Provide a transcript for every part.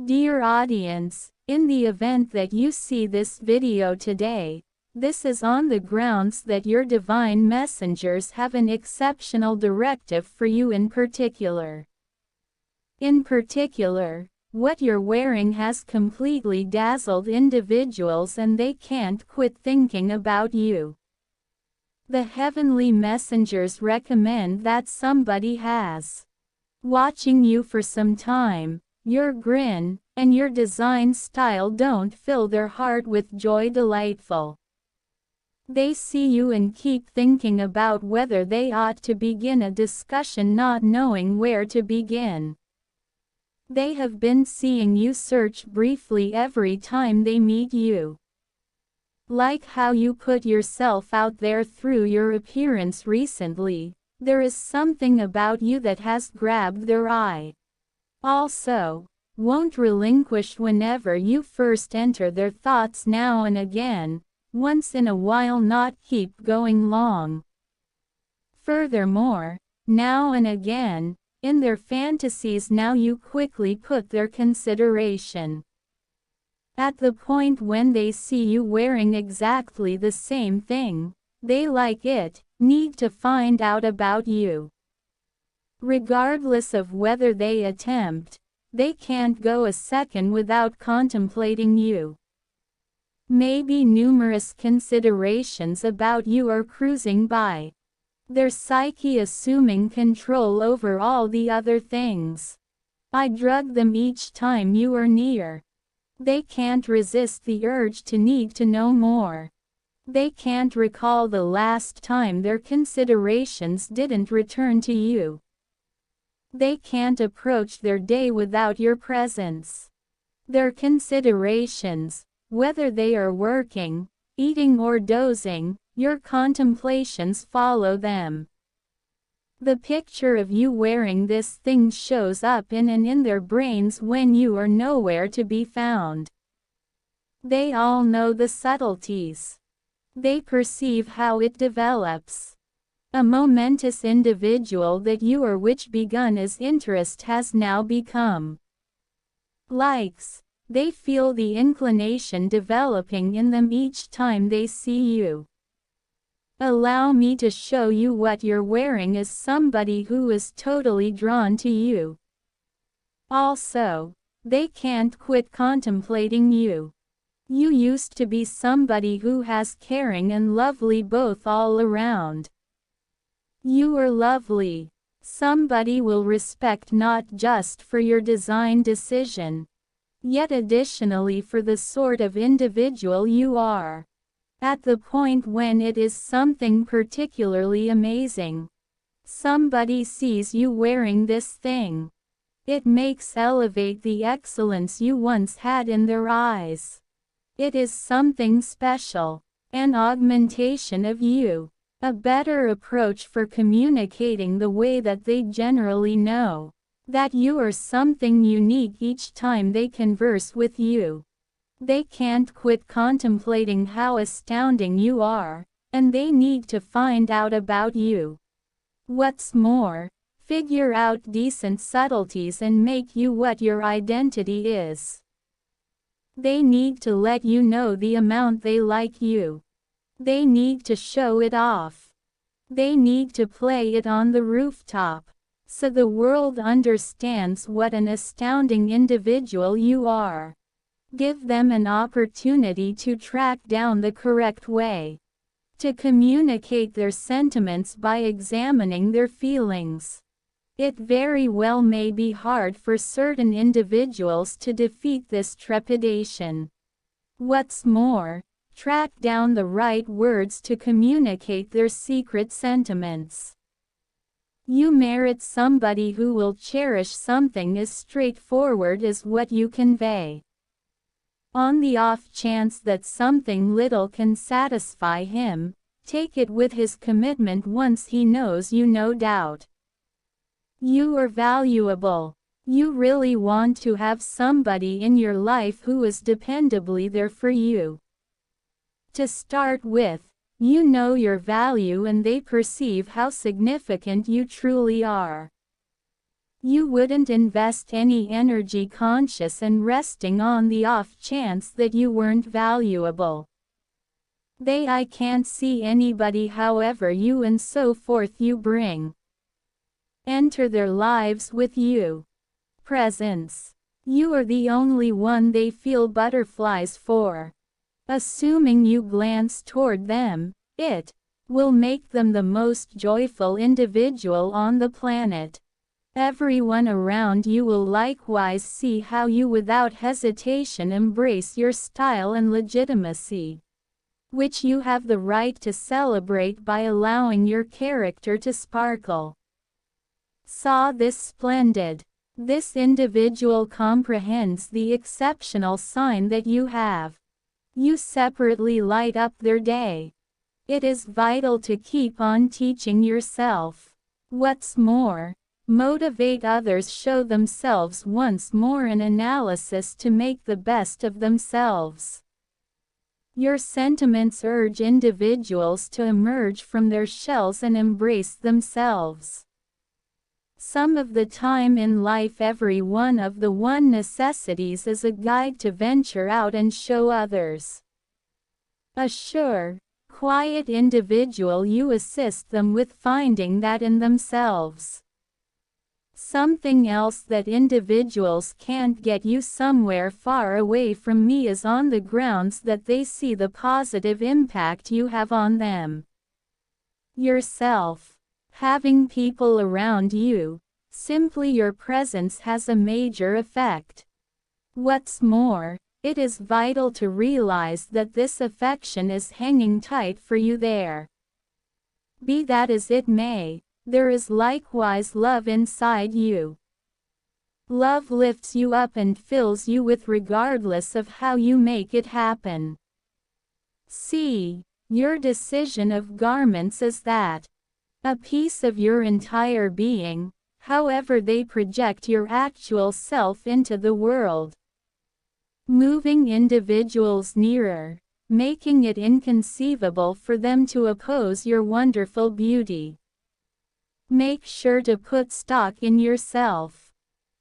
Dear audience, in the event that you see this video today, this is on the grounds that your divine messengers have an exceptional directive for you in particular. In particular, what you're wearing has completely dazzled individuals and they can't quit thinking about you. The heavenly messengers recommend that somebody has watching you for some time. Your grin and your design style don't fill their heart with joy delightful. They see you and keep thinking about whether they ought to begin a discussion not knowing where to begin. They have been seeing you search briefly every time they meet you. Like how you put yourself out there through your appearance recently, there is something about you that has grabbed their eye. Also, won't relinquish whenever you first enter their thoughts now and again, once in a while not keep going long. Furthermore, now and again, in their fantasies now you quickly put their consideration. At the point when they see you wearing exactly the same thing, they like it, need to find out about you. Regardless of whether they attempt, they can't go a second without contemplating you. Maybe numerous considerations about you are cruising by. Their psyche assuming control over all the other things. I drug them each time you are near. They can't resist the urge to need to know more. They can't recall the last time their considerations didn't return to you. They can't approach their day without your presence. Their considerations, whether they are working, eating or dozing, your contemplations follow them. The picture of you wearing this thing shows up in and in their brains when you are nowhere to be found. They all know the subtleties. They perceive how it develops. A momentous individual that you are which begun as interest has now become likes. They feel the inclination developing in them each time they see you. Allow me to show you what you're wearing as somebody who is totally drawn to you. Also, they can't quit contemplating you. You used to be somebody who has caring and lovely both all around. You are lovely. Somebody will respect not just for your design decision, yet additionally for the sort of individual you are. At the point when it is something particularly amazing. Somebody sees you wearing this thing. It makes elevate the excellence you once had in their eyes. It is something special, an augmentation of you. A better approach for communicating the way that they generally know that you are something unique each time they converse with you. They can't quit contemplating how astounding you are, and they need to find out about you. What's more, figure out decent subtleties and make you what your identity is. They need to let you know the amount they like you. They need to show it off. They need to play it on the rooftop, so the world understands what an astounding individual you are. Give them an opportunity to track down the correct way to communicate their sentiments by examining their feelings. It very well may be hard for certain individuals to defeat this trepidation. What's more, track down the right words to communicate their secret sentiments. You merit somebody who will cherish something as straightforward as what you convey. On the off chance that something little can satisfy him, take it with his commitment once he knows you, no doubt. You are valuable. You really want to have somebody in your life who is dependably there for you. To start with, you know your value and they perceive how significant you truly are. You wouldn't invest any energy conscious and resting on the off chance that you weren't valuable. I can't see anybody however you and so forth you bring. Enter their lives with you. Presence. You are the only one they feel butterflies for. Assuming you glance toward them, it will make them the most joyful individual on the planet. Everyone around you will likewise see how you without hesitation embrace your style and legitimacy, which you have the right to celebrate by allowing your character to sparkle. Saw this splendid. This individual comprehends the exceptional sign that you have. You separately light up their day. It is vital to keep on teaching yourself. What's more, motivate others, show themselves once more in analysis to make the best of themselves. Your sentiments urge individuals to emerge from their shells and embrace themselves. Some of the time in life every one of the one necessities is a guide to venture out and show others. A sure, quiet individual, you assist them with finding that in themselves. Something else that individuals can't get you somewhere far away from me is on the grounds that they see the positive impact you have on them. Yourself. Having people around you, simply your presence has a major effect. What's more, it is vital to realize that this affection is hanging tight for you there. Be that as it may, there is likewise love inside you. Love lifts you up and fills you with regardless of how you make it happen. See, your decision of garments is that. A piece of your entire being, however they project your actual self into the world. Moving individuals nearer, making it inconceivable for them to oppose your wonderful beauty. Make sure to put stock in yourself.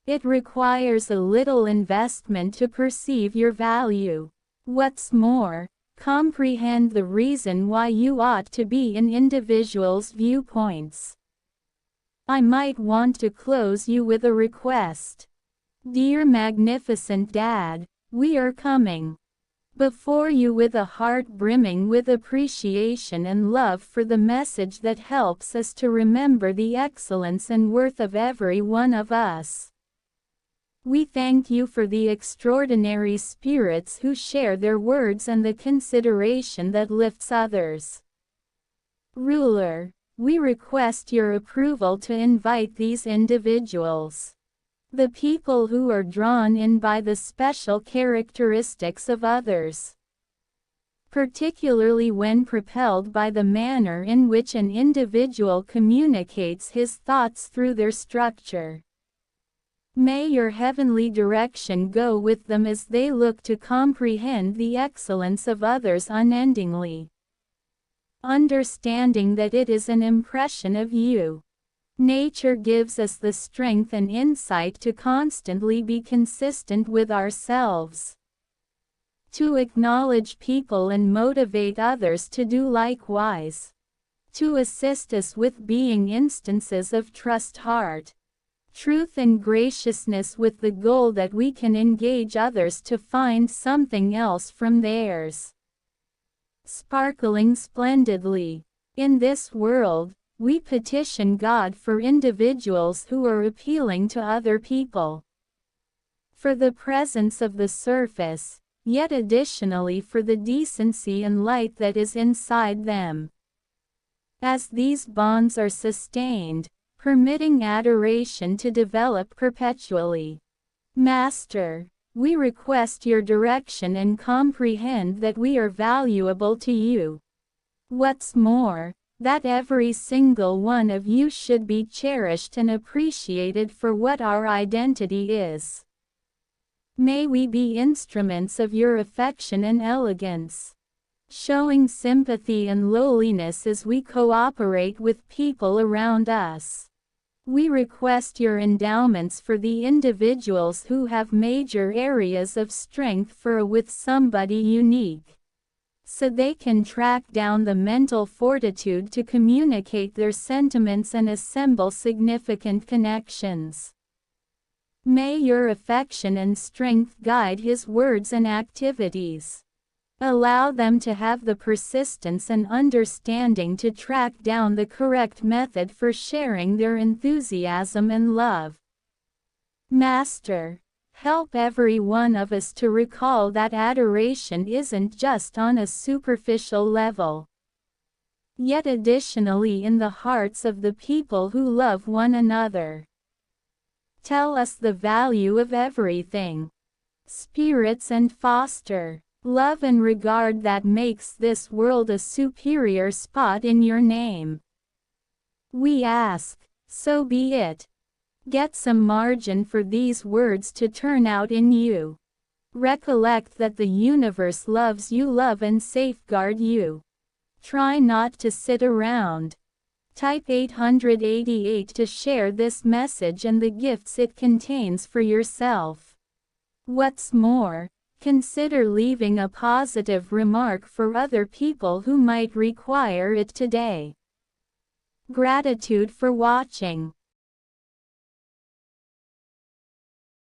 It requires a little investment to perceive your value. What's more, comprehend the reason why you ought to be in individuals' viewpoints. I might want to close you with a request. Dear magnificent Dad, we are coming before you with a heart brimming with appreciation and love for the message that helps us to remember the excellence and worth of every one of us. We thank you for the extraordinary spirits who share their words and the consideration that lifts others. Ruler, we request your approval to invite these individuals. The people who are drawn in by the special characteristics of others. Particularly when propelled by the manner in which an individual communicates his thoughts through their structure. May your heavenly direction go with them as they look to comprehend the excellence of others unendingly. Understanding that it is an impression of you. Nature gives us the strength and insight to constantly be consistent with ourselves. To acknowledge people and motivate others to do likewise. To assist us with being instances of trust heart. Truth and graciousness with the goal that we can engage others to find something else from theirs. Sparkling splendidly. In this world, we petition God for individuals who are appealing to other people. For the presence of the surface, yet additionally for the decency and light that is inside them. As these bonds are sustained, permitting adoration to develop perpetually. Master, we request your direction and comprehend that we are valuable to you. What's more, that every single one of you should be cherished and appreciated for what our identity is. May we be instruments of your affection and elegance, showing sympathy and lowliness as we cooperate with people around us. We request your endowments for the individuals who have major areas of strength for with somebody unique, so they can track down the mental fortitude to communicate their sentiments and assemble significant connections. May your affection and strength guide his words and activities. Allow them to have the persistence and understanding to track down the correct method for sharing their enthusiasm and love. Master, help every one of us to recall that adoration isn't just on a superficial level, yet additionally in the hearts of the people who love one another. Tell us the value of everything, spirits, and foster love and regard that makes this world a superior spot in your name. We ask, so be it. Get some margin for these words to turn out in you. Recollect that the universe loves you, love and safeguard you. Try not to sit around. Type 888 to share this message and the gifts it contains for yourself. What's more, consider leaving a positive remark for other people who might require it today. Gratitude for watching.